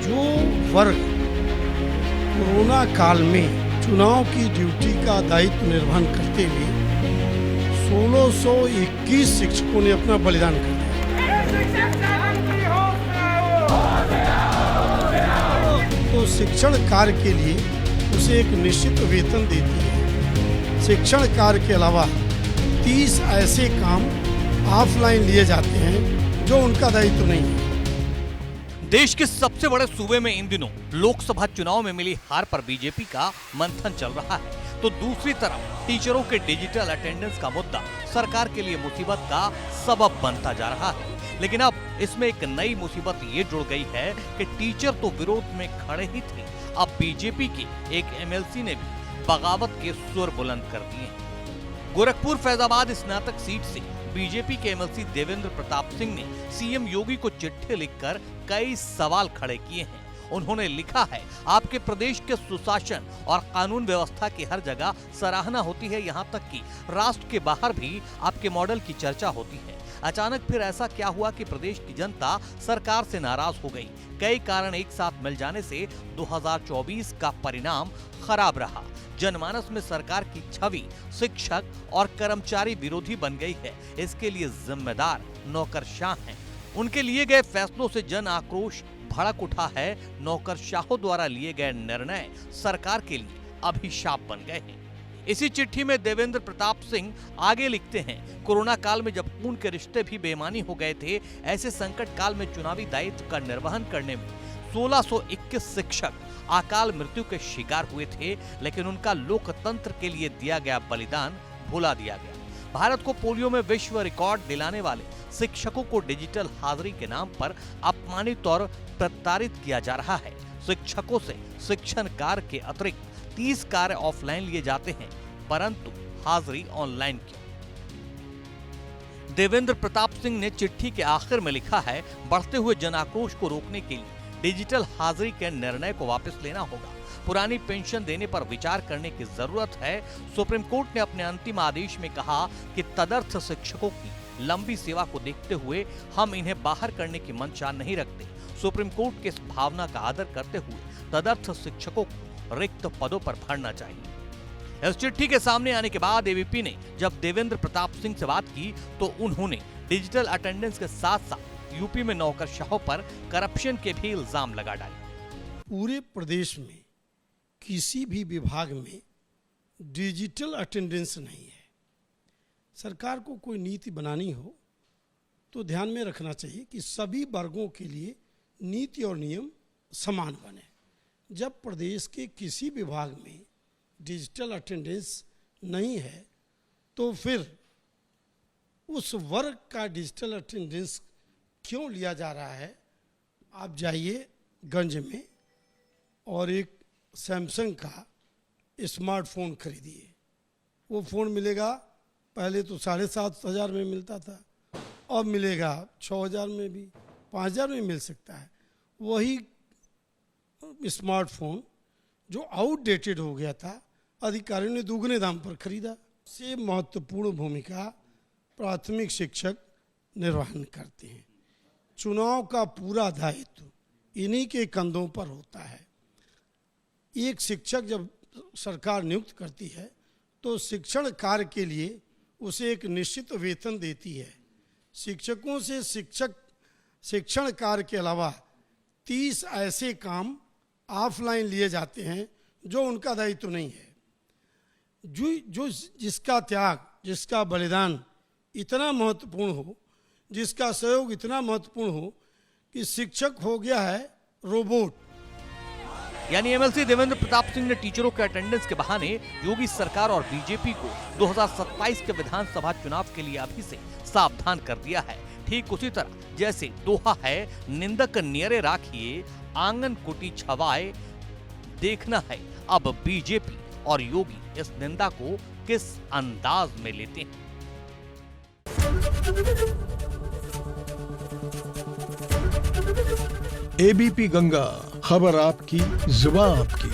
जो वर्ग कोरोना काल में चुनाव की ड्यूटी का दायित्व निर्वहन करते हुए 1621 शिक्षकों ने अपना बलिदान कर दिया, तो शिक्षण कार्य के लिए उसे एक निश्चित वेतन देती है। शिक्षण कार्य के अलावा 30 ऐसे काम ऑफलाइन लिए जाते हैं जो उनका दायित्व नहीं है। देश के सबसे बड़े सूबे में इन दिनों लोकसभा चुनाव में मिली हार पर बीजेपी का मंथन चल रहा है, तो दूसरी तरफ टीचरों के डिजिटल अटेंडेंस का मुद्दा सरकार के लिए मुसीबत का सबब बनता जा रहा है। लेकिन अब इसमें एक नई मुसीबत ये जुड़ गई है कि टीचर तो विरोध में खड़े ही थे, अब बीजेपी की एक एमएलसी ने भी बगावत के सुर बुलंद कर दिए हैं। गोरखपुर फैजाबाद स्नातक सीट से बीजेपी के एमएलसी देवेंद्र प्रताप सिंह ने सीएम योगी को चिट्ठी लिखकर कई सवाल खड़े किए हैं। उन्होंने लिखा है, आपके प्रदेश के सुशासन और कानून व्यवस्था की हर जगह सराहना होती है, यहाँ तक कि राष्ट्र के बाहर भी आपके मॉडल की चर्चा होती है। अचानक फिर ऐसा क्या हुआ कि प्रदेश की जनता सरकार से नाराज हो गई? कई कारण एक साथ मिल जाने से 2024 का परिणाम खराब रहा। जनमानस में सरकार की छवि शिक्षक और कर्मचारी विरोधी बन गई है। इसके लिए जिम्मेदार नौकरशाह हैं। उनके लिए गए फैसलों से जन आक्रोश भड़क उठा है। नौकरशाहों द्वारा लिए गए निर्णय सरकार के लिए अभिशाप बन गए हैं। इसी चिट्ठी में देवेंद्र प्रताप सिंह आगे लिखते हैं, कोरोना काल में जब खून के रिश्ते भी बेईमानी हो गए थे, ऐसे संकट काल में चुनावी दायित्व का निर्वहन करने में 1621 शिक्षक अकाल मृत्यु के शिकार हुए थे, लेकिन उनका लोकतंत्र के लिए दिया गया बलिदान भुला दिया गया। भारत को पोलियो में विश्व रिकॉर्ड दिलाने वाले शिक्षकों को डिजिटल हाजिरी के नाम पर अपमानित और प्रताड़ित किया जा रहा है। शिक्षकों से शिक्षण कार्य के अतिरिक्त 30 कार्य ऑफलाइन लिए जाते हैं, परंतु हाजिरी ऑनलाइन क्यों? देवेंद्र प्रताप सिंह ने चिट्ठी के आखिर में लिखा है, बढ़ते हुए जन आक्रोश को रोकने के लिए डिजिटल हाजिरी के निर्णय को वापस लेना होगा। पुरानी पेंशन देने पर विचार करने की जरूरत है। सुप्रीम कोर्ट ने अपने अंतिम आदेश में कहा कि तदर्थ शिक्षकों की लंबी सेवा को देखते हुए हम इन्हें बाहर करने की मंशा नहीं रखते। सुप्रीम कोर्ट की इस भावना का आदर करते हुए तदर्थ शिक्षकों को रिक्त पदों पर भरना चाहिए। इस चिट्ठी के सामने आने के बाद एबीपी ने जब देवेंद्र प्रताप सिंह से बात की तो उन्होंने डिजिटल अटेंडेंस के साथ साथ यूपी में नौकरशाहों पर करप्शन के भी इल्जाम लगा डाले। पूरे प्रदेश में किसी भी विभाग में डिजिटल अटेंडेंस नहीं है। सरकार को कोई नीति बनानी हो तो ध्यान में रखना चाहिए कि सभी वर्गों के लिए नीति और नियम समान बने। जब प्रदेश के किसी विभाग में डिजिटल अटेंडेंस नहीं है तो फिर उस वर्ग का डिजिटल अटेंडेंस क्यों लिया जा रहा है? आप जाइए गंज में और एक सैमसंग का स्मार्टफोन खरीदिए। वो फ़ोन मिलेगा, पहले तो 7,500 में मिलता था, अब मिलेगा 6,000 में भी, 5,000 में मिल सकता है। वही स्मार्टफोन जो आउटडेटेड हो गया था, अधिकारियों ने दुगने दाम पर खरीदा। से महत्वपूर्ण भूमिका प्राथमिक शिक्षक निर्वहन करते हैं। चुनाव का पूरा दायित्व इन्हीं के कंधों पर होता है। एक शिक्षक जब सरकार नियुक्त करती है तो शिक्षण कार्य के लिए उसे एक निश्चित वेतन देती है। शिक्षकों से शिक्षण कार्य के अलावा 30 ऐसे काम ऑफलाइन लिए जाते हैं जो उनका दायित्व नहीं है। जो जिसका त्याग, जिसका बलिदान इतना महत्वपूर्ण हो, जिसका सहयोग इतना महत्वपूर्ण हो कि शिक्षक हो गया है रोबोट। यानी एमएलसी देवेंद्र प्रताप सिंह ने टीचरों के अटेंडेंस के बहाने योगी सरकार और बीजेपी को 2027 के विधानसभा चुनाव के लिए अभी से सावधान कर दिया है। ठीक उसी तरह जैसे दोहा है, निंदक नियरे राखिए आंगन कुटी छवाए। देखना है अब बीजेपी और योगी इस निंदा को किस अंदाज में लेते हैं। एबीपी गंगा, खबर आपकी, जुबान आपकी।